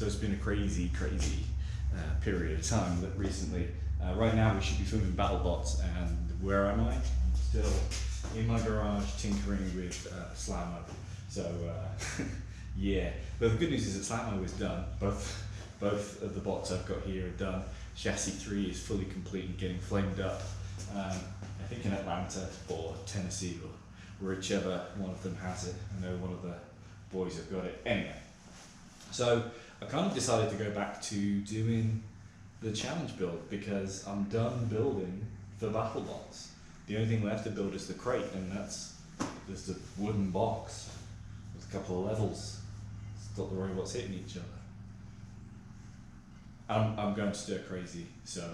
So it's been a crazy period of time recently. Right now we should be filming BattleBots, and where am I? I'm still in my garage tinkering with Slammo. So yeah, but the good news is that Slammo is done. Both of the bots I've got here are done. Chassis 3 is fully complete and getting flamed up. I think in Atlanta or Tennessee or whichever one of them has it. I know one of the boys have got it. Anyway, so I kind of decided to go back to doing the challenge build because I'm done building the BattleBots. The only thing left to build is the crate, and that's just a wooden box with a couple of levels. Stop the robots hitting each other. I'm going stir crazy, so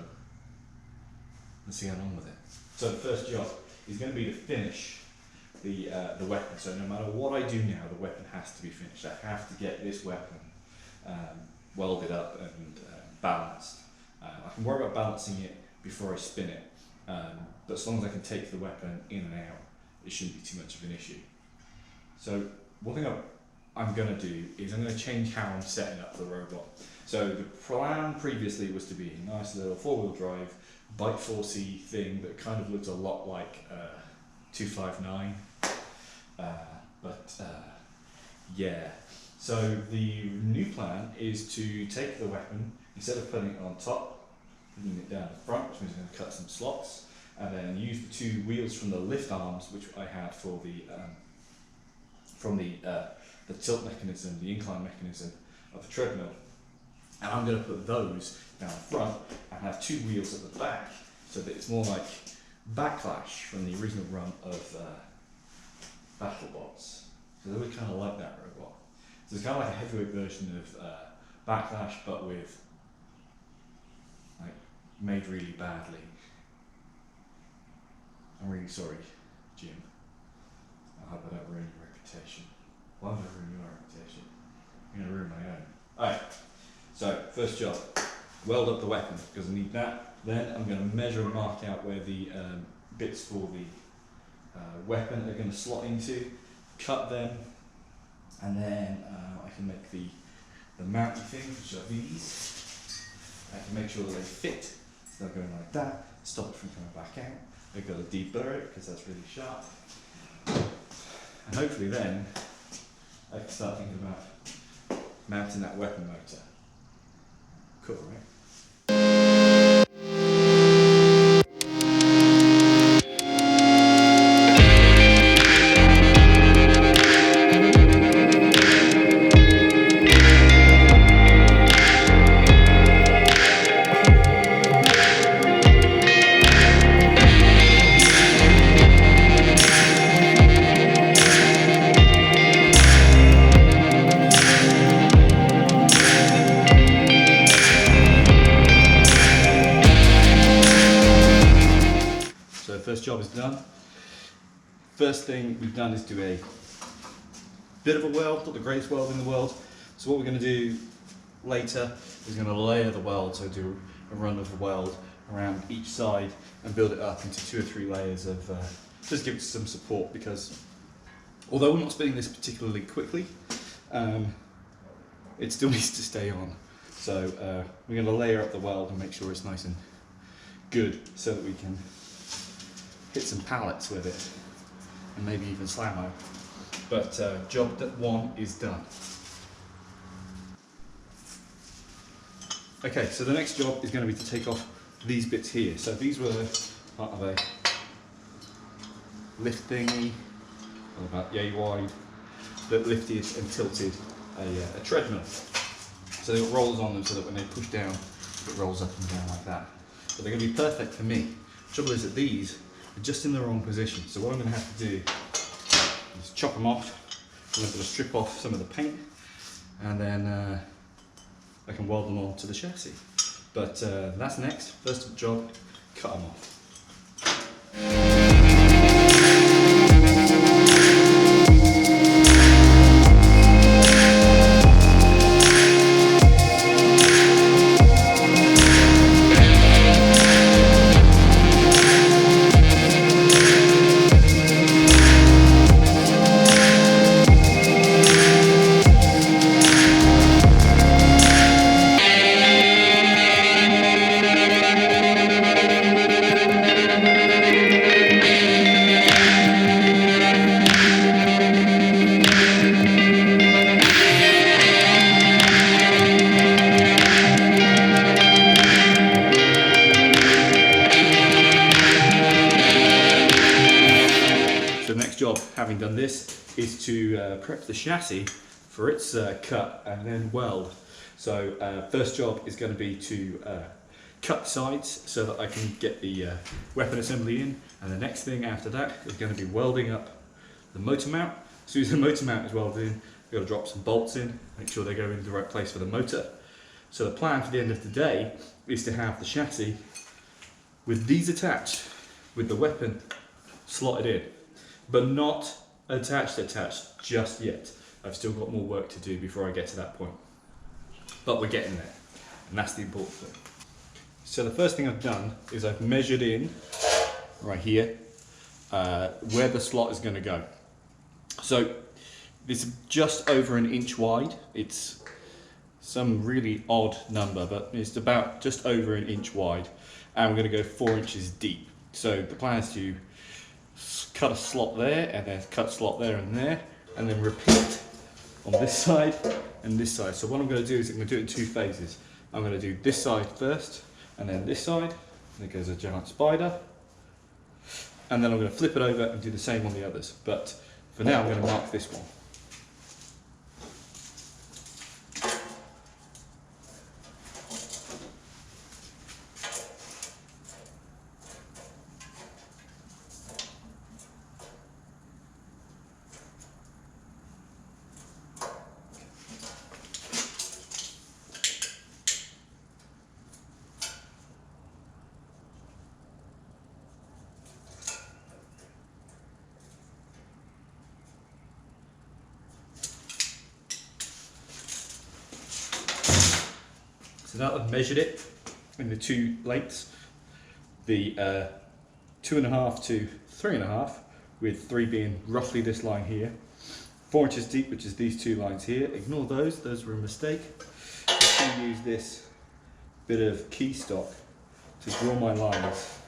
let's get on with it. So the first job is going to be to finish the weapon. So no matter what I do now, the weapon has to be finished. I have to get this weapon welded up and balanced. I can worry about balancing it before I spin it, but as long as I can take the weapon in and out, it shouldn't be too much of an issue. So one thing I'm going to do is I'm going to change how I'm setting up the robot. So the plan previously was to be a nice little 4-wheel drive, bike 4C thing that kind of looked a lot like 259. Yeah. So the new plan is to take the weapon, instead of putting it on top, putting it down the front, which means I'm going to cut some slots, and then use the 2 wheels from the lift arms, which I had for the tilt mechanism, the incline mechanism of the treadmill. And I'm going to put those down the front and have 2 wheels at the back, so that it's more like Backlash from the original run of BattleBots. So they would kind of like that robot. So it's kind of like a heavyweight version of Backlash, but with like made really badly. I'm really sorry, Jim. I hope I don't ruin your reputation. Why would I ruin your reputation? I'm going to ruin my own. Alright, so first job, weld up the weapon because I need that. Then I'm going to measure and mark out where the bits for the weapon are going to slot into, cut them, and then I can make the mounty things, which are these. I can make sure that they fit, so they're going like that, stop it from coming back out. I've got to deburr it because that's really sharp. And hopefully then I can start thinking about mounting that weapon motor. Cool, right? First job is done. First thing we've done is do a bit of a weld, not the greatest weld in the world. So what we're going to do later is going to layer the weld, so do a run of the weld around each side and build it up into 2 or 3 layers of, just give it some support, because although we're not spinning this particularly quickly, it still needs to stay on. So we're going to layer up the weld and make sure it's nice and good so that we can hit some pallets with it, and maybe even Slammo. But job 1 is done. Okay, so the next job is going to be to take off these bits here. So these were part of a lift thingy, about yay wide, that lifted and tilted a treadmill. So they've got rollers on them so that when they push down, it rolls up and down like that. But they're going to be perfect for me. The trouble is that these are just in the wrong position. So what I'm going to have to do is chop them off. I'm going to strip off some of the paint, and then I can weld them onto the chassis. But that's next. First job, cut them off. next job, having done this, is to prep the chassis for its cut and then weld. So first job is going to be to cut sides so that I can get the weapon assembly in, and the next thing after that is going to be welding up the motor mount. As soon as the motor mount is welded in, we've got to drop some bolts in, make sure they go in the right place for the motor. So the plan for the end of the day is to have the chassis with these attached, with the weapon slotted in, but not attached just yet. I've still got more work to do before I get to that point. But we're getting there, and that's the important thing. So the first thing I've done is I've measured in, right here, where the slot is going to go. So it's just over 1 inch wide. It's some really odd number, but it's about just over 1 inch wide, and we're going to go 4 inches deep. So the plan is to cut a slot there, and then cut a slot there, and then repeat on this side and this side. So what I'm going to do is I'm going to do it in 2 phases. I'm going to do this side first, and then this side, and there goes a giant spider, and then I'm going to flip it over and do the same on the others. But for now, I'm going to mark this one. So now I've measured it in the 2 lengths, the 2.5 to 3.5, with 3 being roughly this line here, 4 inches deep, which is these 2 lines here. Ignore those were a mistake. I'm going to use this bit of key stock to draw my lines,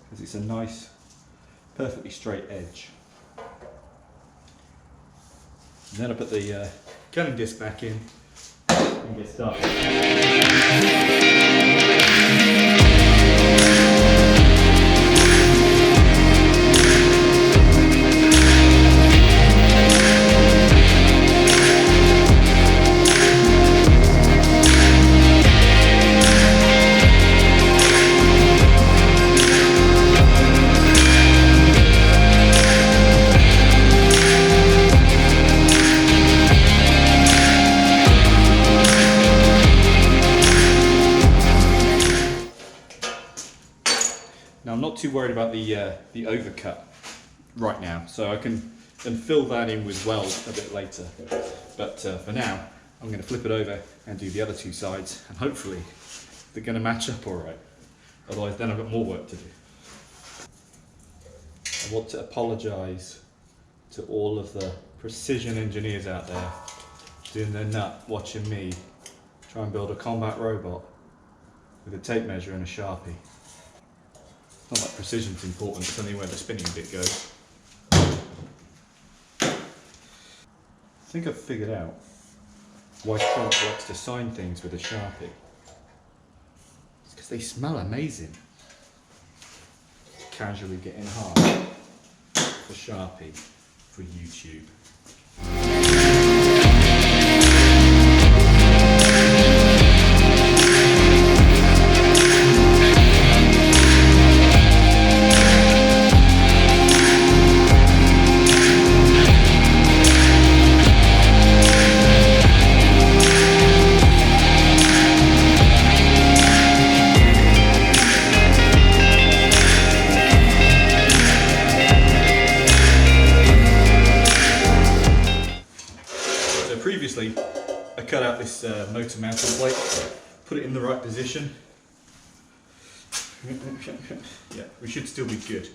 because it's a nice, perfectly straight edge. And then I put the cutting disc back in and get started. Now I'm not too worried about the overcut right now, so I can fill that in with weld a bit later. But for now, I'm going to flip it over and do the other 2 sides, and hopefully they're going to match up all right. Otherwise, then I've got more work to do. I want to apologise to all of the precision engineers out there doing their nut watching me try and build a combat robot with a tape measure and a Sharpie. Not that precision's important, it's only where the spinning bit goes. I think I've figured out why Trump likes to sign things with a Sharpie. It's because they smell amazing. Casually getting hard for Sharpie for YouTube. Previously, I cut out this motor mounted plate, put it in the right position. Yeah, we should still be good.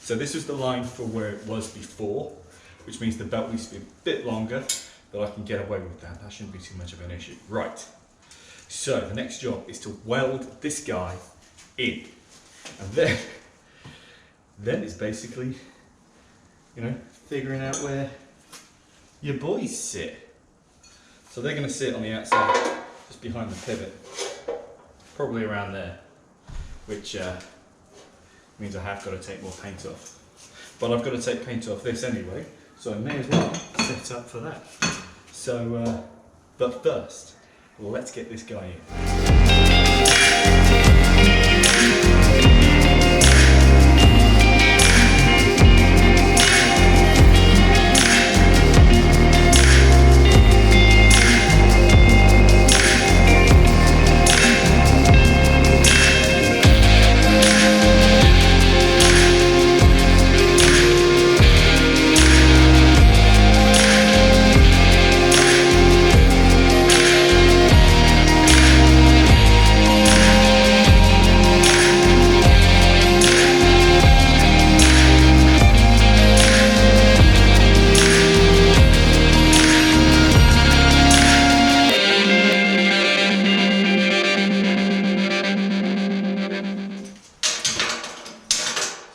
So this is the line for where it was before, which means the belt needs to be a bit longer, but I can get away with that. That shouldn't be too much of an issue. Right, so the next job is to weld this guy in. And then it's basically, you know, figuring out where your boys sit. So they're going to sit on the outside, just behind the pivot, probably around there, which means I have got to take more paint off. but I've got to take paint off this anyway, so I may as well set up for that. So, but first, let's get this guy in.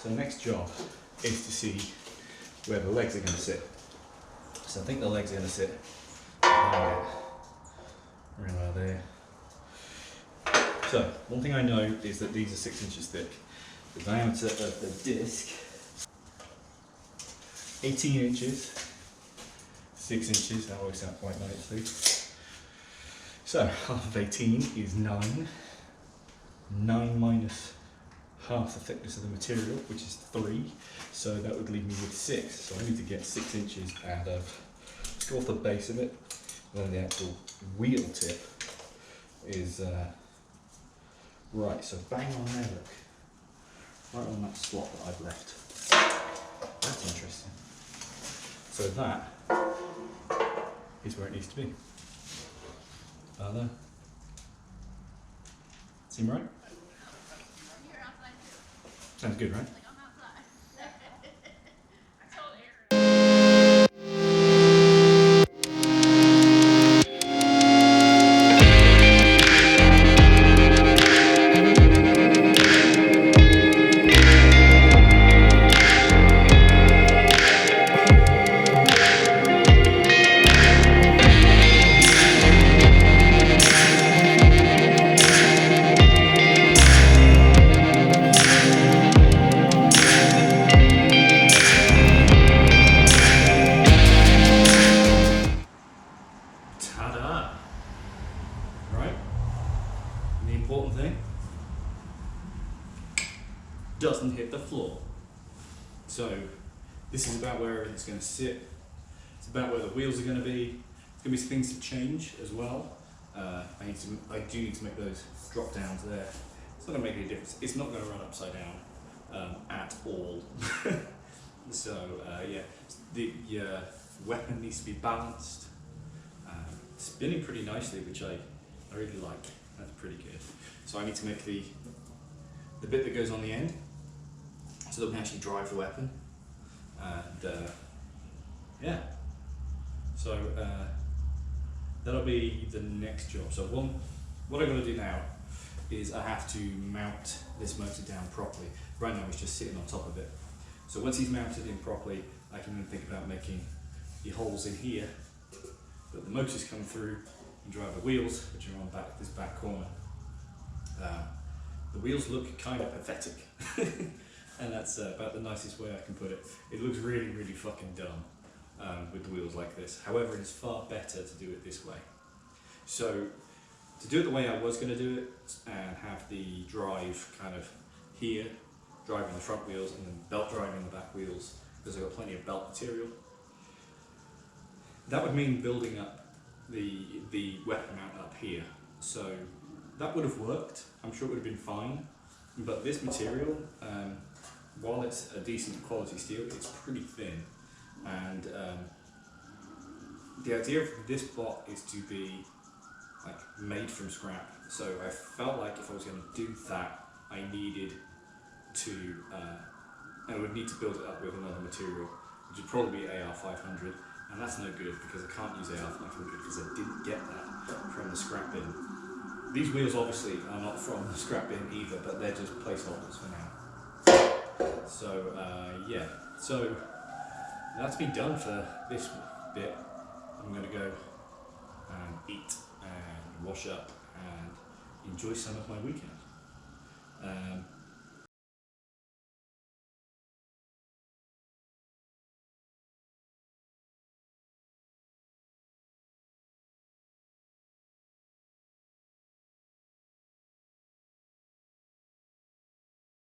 So the next job is to see where the legs are going to sit. So I think the legs are going to sit around there. So one thing I know is that these are 6 inches thick. The diameter of the disc, 18 inches, 6 inches, that works out quite nicely. So half of 18 is 9. 9 minus half the thickness of the material, which is 3, so that would leave me with 6. So I need to get 6 inches out of, let's go off the base of it, and then the actual wheel tip is right, so bang on there, look, right on that slot that I've left. That's interesting. So that is where it needs to be. There. Seem right? Sounds good, right? Ta-da! Right? And the important thing, doesn't hit the floor. So this is about where it's going to sit. It's about where the wheels are going to be. There's going to be things to change as well. I do need to make those drop downs there. It's not going to make any difference. It's not going to run upside down at all. So yeah, the weapon needs to be balanced. Spinning pretty nicely, which I really like. That's pretty good. So I need to make the bit that goes on the end, so that we can actually drive the weapon. And yeah, so that'll be the next job. So what I'm going to do now is I have to mount this motor down properly. Right now it's just sitting on top of it. So once he's mounted in properly, I can then think about making the holes in here that the motors come through and drive the wheels, which are on this back corner. The wheels look kind of pathetic, and that's about the nicest way I can put it. It looks really, really fucking dumb with the wheels like this. However, it's far better to do it this way. So to do it the way I was going to do it and have the drive kind of here, driving the front wheels, and then belt driving the back wheels, because I've got plenty of belt material. That would mean building up the weapon mount up here. So that would have worked. I'm sure it would have been fine. But this material, while it's a decent quality steel, it's pretty thin. And the idea of this bot is to be like made from scrap. So I felt like if I was going to do that, I needed to, I would need to build it up with another material, which would probably be AR500, and that's no good because I can't use AR500 because I didn't get that from the scrap bin. These wheels obviously are not from the scrap bin either, but they're just placeholders for now. So yeah, so that's been done for this bit. I'm going to go and eat and wash up and enjoy some of my weekend.